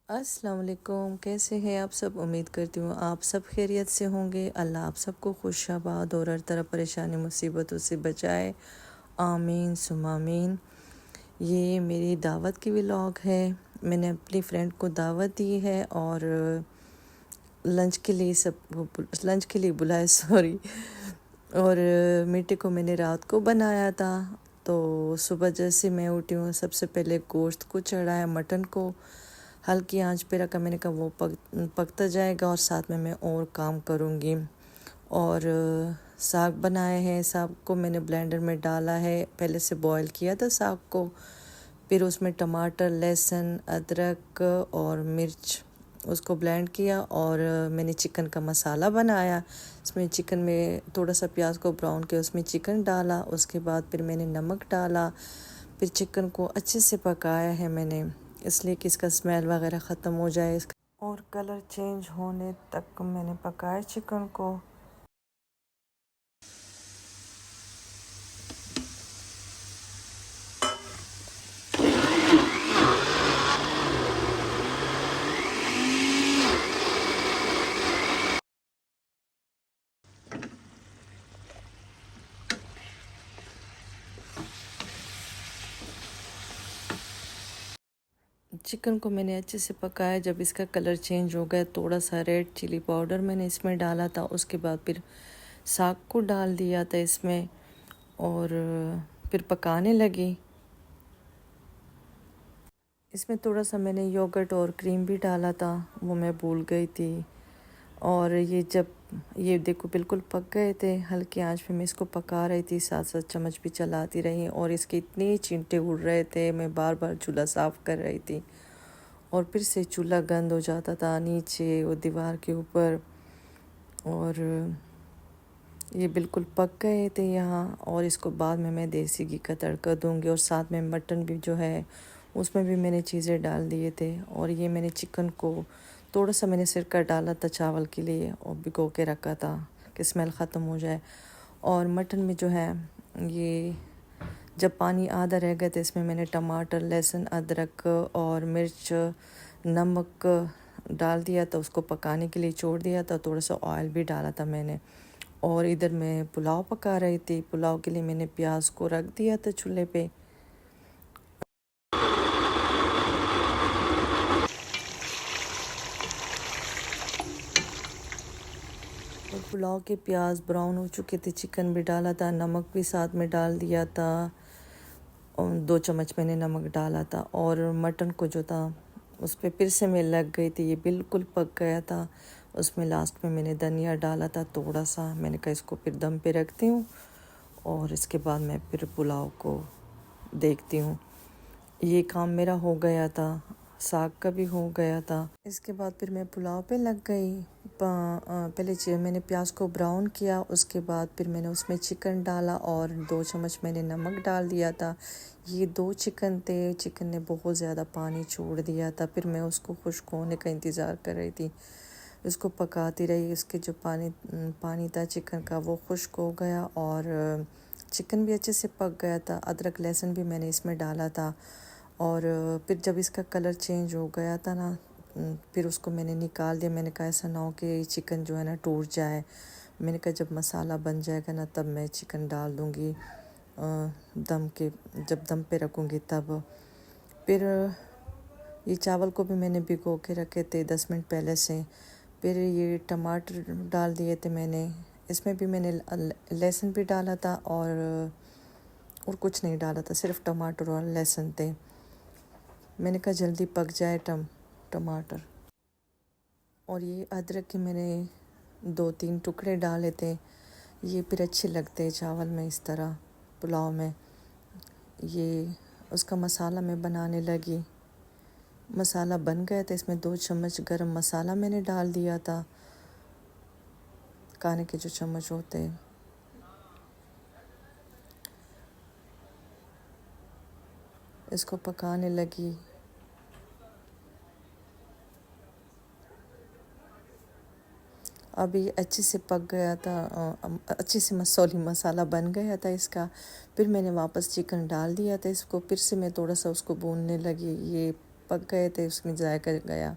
अस्सलाम वालेकुम। कैसे हैं आप सब? उम्मीद करती हूँ आप सब खैरियत से होंगे। अल्लाह आप सबको खुशाबाद और हर तरह परेशानी मुसीबतों से बचाए। आमीन सुम्मा आमीन। ये मेरी दावत की व्लॉग है। मैंने अपनी फ्रेंड को दावत दी है और लंच के लिए बुलाया सॉरी। और मीठे को मैंने रात को बनाया था। तो सुबह जैसे मैं उठी हूँ सबसे पहले गोश्त को चढ़ाया, मटन को हल्की आंच पे रखा। मैंने कहा वो पकता जाएगा और साथ में मैं और काम करूँगी। और साग बनाए हैं। साग को मैंने ब्लेंडर में डाला है, पहले से बॉईल किया था साग को। फिर उसमें टमाटर, लहसुन, अदरक और मिर्च उसको ब्लेंड किया। और मैंने चिकन का मसाला बनाया। इसमें चिकन में थोड़ा सा प्याज को ब्राउन किया, उसमें चिकन डाला। उसके बाद फिर मैंने नमक डाला। फिर चिकन को अच्छे से पकाया है मैंने, इसलिए कि इसका स्मेल वगैरह ख़त्म हो जाए इसका, और कलर चेंज होने तक मैंने पकाया चिकन को। चिकन को मैंने अच्छे से पकाया। जब इसका कलर चेंज हो गया, थोड़ा सा रेड चिली पाउडर मैंने इसमें डाला था। उसके बाद फिर साग को डाल दिया था इसमें और फिर पकाने लगी। इसमें थोड़ा सा मैंने योगर्ट और क्रीम भी डाला था, वो मैं भूल गई थी। और ये देखो बिल्कुल पक गए थे। हल्की आंच पे मैं इसको पका रही थी, साथ साथ चम्मच भी चलाती रही और इसके इतने चींटे उड़ रहे थे, मैं बार बार चूल्हा साफ़ कर रही थी। और फिर से चूल्हा गंद हो जाता था नीचे और दीवार के ऊपर। और ये बिल्कुल पक गए थे यहाँ। और इसको बाद में मैं देसी घी का तड़का दूंगी। और साथ में मटन भी जो है उसमें भी मैंने चीज़ें डाल दिए थे। और ये मैंने चिकन को थोड़ा सा मैंने सिरका डाला था चावल के लिए और भिगो के रखा था कि स्मेल ख़त्म हो जाए। और मटन में जो है ये जब पानी आधा रह गया था, इसमें मैंने टमाटर, लहसुन, अदरक और मिर्च, नमक डाल दिया था। उसको पकाने के लिए छोड़ दिया था। थोड़ा सा ऑयल भी डाला था मैंने। और इधर मैं पुलाव पका रही थी। पुलाव के लिए मैंने प्याज को रख दिया था चूल्हे पे। और पुलाव के प्याज ब्राउन हो चुके थे, चिकन भी डाला था, नमक भी साथ में डाल दिया था। और 2 चम्मच मैंने नमक डाला था। और मटन को जो था उस पर फिर से मैं लग गई थी, ये बिल्कुल पक गया था। उसमें लास्ट में मैंने धनिया डाला था थोड़ा सा। मैंने कहा इसको फिर दम पे रखती हूँ और इसके बाद मैं फिर पुलाव को देखती हूँ। ये काम मेरा हो गया था, साग का भी हो गया था। इसके बाद फिर मैं पुलाव पे लग गई। पहले मैंने प्याज को ब्राउन किया, उसके बाद फिर मैंने उसमें चिकन डाला और 2 चम्मच मैंने नमक डाल दिया था। ये 2 चिकन थे, चिकन ने बहुत ज़्यादा पानी छोड़ दिया था। फिर मैं उसको खुश्क होने का इंतज़ार कर रही थी, इसको पकाती रही। इसके जो पानी था चिकन का वो खुश्क हो गया और चिकन भी अच्छे से पक गया था। अदरक लहसुन भी मैंने इसमें डाला था। और फिर जब इसका कलर चेंज हो गया था ना, फिर उसको मैंने निकाल दिया। मैंने कहा ऐसा ना हो कि चिकन जो है ना टूट जाए। मैंने कहा जब मसाला बन जाएगा ना तब मैं चिकन डाल दूँगी, जब दम पे रखूँगी तब। फिर ये चावल को भी मैंने भिगो के रखे थे 10 मिनट पहले से। फिर ये टमाटर डाल दिए थे मैंने। इसमें भी मैंने लहसुन भी डाला था और कुछ नहीं डाला था, सिर्फ टमाटर और लहसुन थे। मैंने कहा जल्दी पक जाए टमाटर। और ये अदरक के मैंने 2-3 टुकड़े डाले थे। ये फिर अच्छे लगते हैं चावल में इस तरह, पुलाव में। ये उसका मसाला मैं बनाने लगी। मसाला बन गया था, इसमें 2 चम्मच गरम मसाला मैंने डाल दिया था, खाने के जो चम्मच होते हैं। इसको पकाने लगी। अभी अच्छे से पक गया था, अच्छे से मसाला बन गया था इसका। फिर मैंने वापस चिकन डाल दिया था इसको। फिर से मैं थोड़ा सा उसको भूनने लगी। ये पक गए थे, उसमें जायका गया।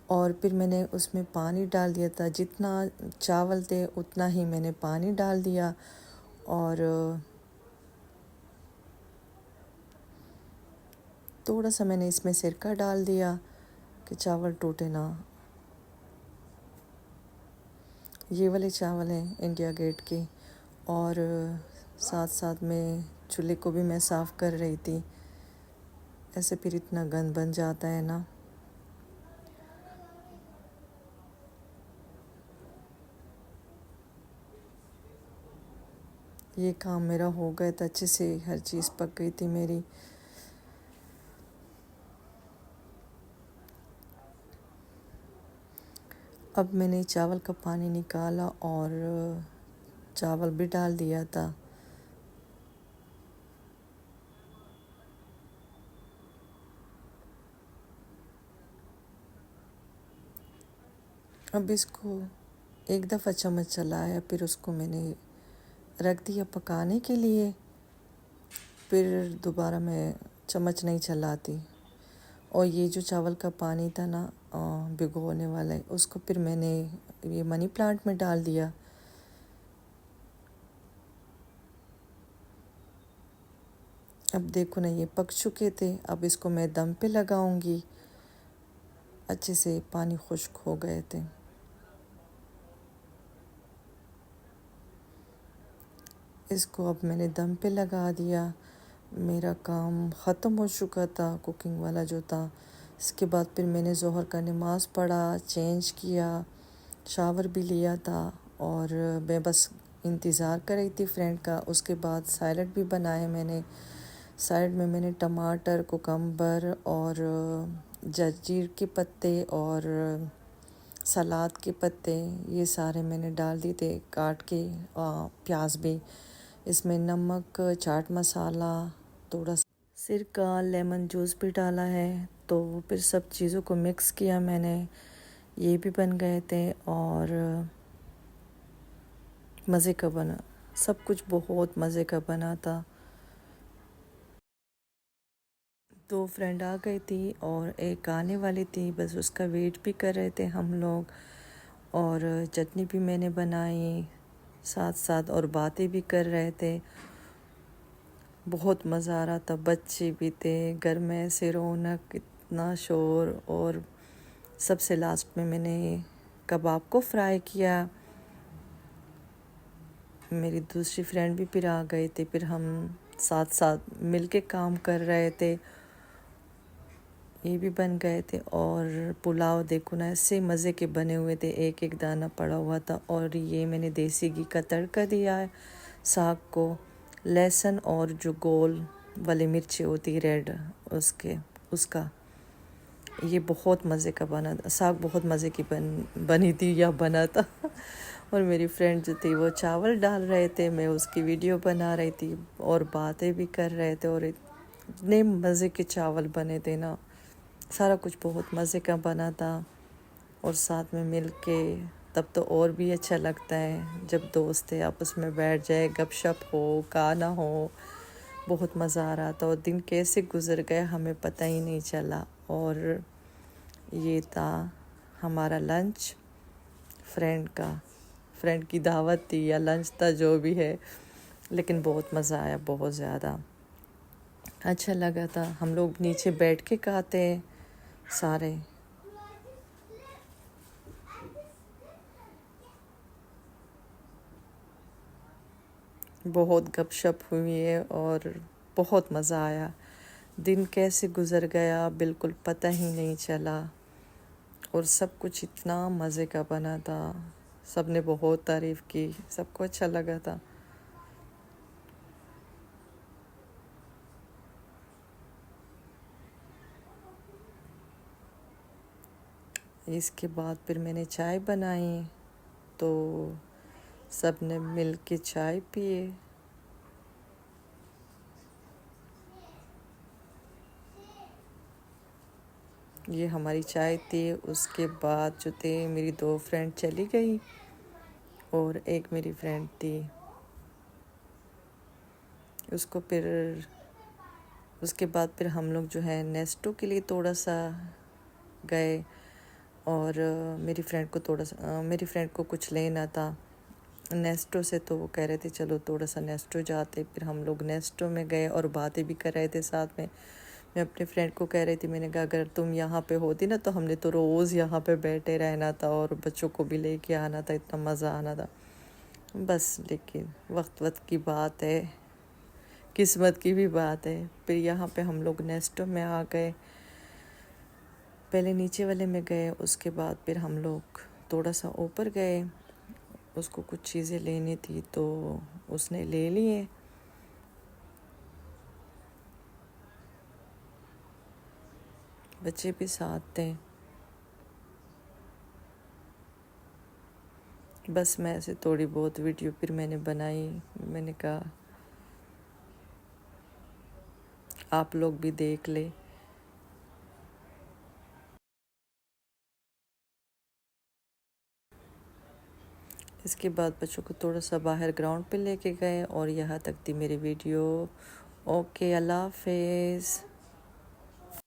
और फिर मैंने उसमें पानी डाल दिया था, जितना चावल थे उतना ही मैंने पानी डाल दिया। और थोड़ा सा मैंने इसमें सिरका डाल दिया कि चावल टूटे ना। ये वाले चावल हैं इंडिया गेट के। और साथ साथ में चूल्हे को भी मैं साफ़ कर रही थी, ऐसे फिर इतना गंद बन जाता है ना। ये काम मेरा हो गया था अच्छे से, हर चीज़ पक गई थी मेरी। अब मैंने चावल का पानी निकाला और चावल भी डाल दिया था। अब इसको एक दफ़ा चम्मच चलाया, फिर उसको मैंने रख दिया पकाने के लिए। फिर दोबारा मैं चम्मच नहीं चलाती। और ये जो चावल का पानी था ना भिगोने वाला है, उसको फिर मैंने ये मनी प्लांट में डाल दिया। अब देखो ना, ये पक चुके थे। अब इसको मैं दम पे लगाऊंगी। अच्छे से पानी खुश्क हो गए थे। इसको अब मैंने दम पे लगा दिया। मेरा काम ख़त्म हो चुका था, कुकिंग वाला जो था। इसके बाद फिर मैंने ज़ोहर का नमाज़ पढ़ा, चेंज किया, शावर भी लिया था। और मैं बस इंतज़ार कर रही थी फ्रेंड का। उसके बाद सैलड भी बनाए मैंने। सैलड में मैंने टमाटर, कुकम्बर और जंजीर के पत्ते और सलाद के पत्ते, ये सारे मैंने डाल दिए थे काट के। प्याज भी, इसमें नमक, चाट मसाला, थोड़ा सा सिरका, लेमन जूस भी डाला है। तो फिर सब चीज़ों को मिक्स किया मैंने। ये भी बन गए थे और मज़े का बना, सब कुछ बहुत मज़े का बना था। दो फ्रेंड आ गई थी और एक आने वाली थी, बस उसका वेट भी कर रहे थे हम लोग। और चटनी भी मैंने बनाई साथ साथ, और बातें भी कर रहे थे। बहुत मज़ा आ रहा था, बच्चे भी थे घर में, ऐसे रौनक, इतना शोर। और सबसे लास्ट में मैंने कबाब को फ्राई किया। मेरी दूसरी फ्रेंड भी फिर आ गए थे, फिर हम साथ साथ मिल के काम कर रहे थे। ये भी बन गए थे। और पुलाव देखो ना, ऐसे मज़े के बने हुए थे, एक एक दाना पड़ा हुआ था। और ये मैंने देसी घी का तड़का दिया है साग को, लहसुन और जो गोल वाली मिर्ची होती रेड, उसका ये बहुत मज़े का बना था साग, बहुत मज़े की बनी थी या बना था। और मेरी फ्रेंड जो थी वो चावल डाल रहे थे, मैं उसकी वीडियो बना रही थी और बातें भी कर रहे थे। और इतने मज़े के चावल बने थे ना, सारा कुछ बहुत मज़े का बना था। और साथ में मिल के तब तो और भी अच्छा लगता है, जब दोस्त आपस में बैठ जाए, गपशप हो, गाना हो। बहुत मज़ा आ रहा था और दिन कैसे गुजर गए हमें पता ही नहीं चला। और ये था हमारा लंच फ्रेंड की दावत थी या लंच था, जो भी है, लेकिन बहुत मज़ा आया, बहुत ज़्यादा अच्छा लगा था। हम लोग नीचे बैठ के खाते सारे। बहुत गपशप हुई है और बहुत मज़ा आया। दिन कैसे गुज़र गया बिल्कुल पता ही नहीं चला। और सब कुछ इतना मज़े का बना था, सब ने बहुत तारीफ़ की, सबको अच्छा लगा था। इसके बाद फिर मैंने चाय बनाई, तो सब ने मिल के चाय पिए। ये हमारी चाय थी। उसके बाद जो थे, मेरी दो फ्रेंड चली गई और एक मेरी फ्रेंड थी, उसको फिर उसके बाद फिर हम लोग जो है नेस्टो के लिए थोड़ा सा गए, और मेरी फ्रेंड को कुछ लेना था नेस्टो से, तो वो कह रहे थे चलो थोड़ा सा नेस्टो जाते। फिर हम लोग नेस्टो में गए और बातें भी कर रहे थे साथ में। मैं अपने फ्रेंड को कह रही थी, मैंने कहा अगर तुम यहाँ पे होती ना तो हमने तो रोज़ यहाँ पे बैठे रहना था और बच्चों को भी लेके आना था, इतना मज़ा आना था बस। लेकिन वक्त की बात है, किस्मत की भी बात है। फिर यहाँ पे हम लोग नेस्टो में आ गए, पहले नीचे वाले में गए, उसके बाद फिर हम लोग थोड़ा सा ऊपर गए। उसको कुछ चीज़ें लेनी थी तो उसने ले लिए। बच्चे भी साथ थे। बस मैं ऐसे थोड़ी बहुत वीडियो फिर मैंने बनाई। मैंने कहा आप लोग भी देख ले। इसके बाद बच्चों को थोड़ा सा बाहर ग्राउंड पे लेके गए, और यहाँ तक थी मेरी वीडियो। ओके, अल्लाह हाफिज़।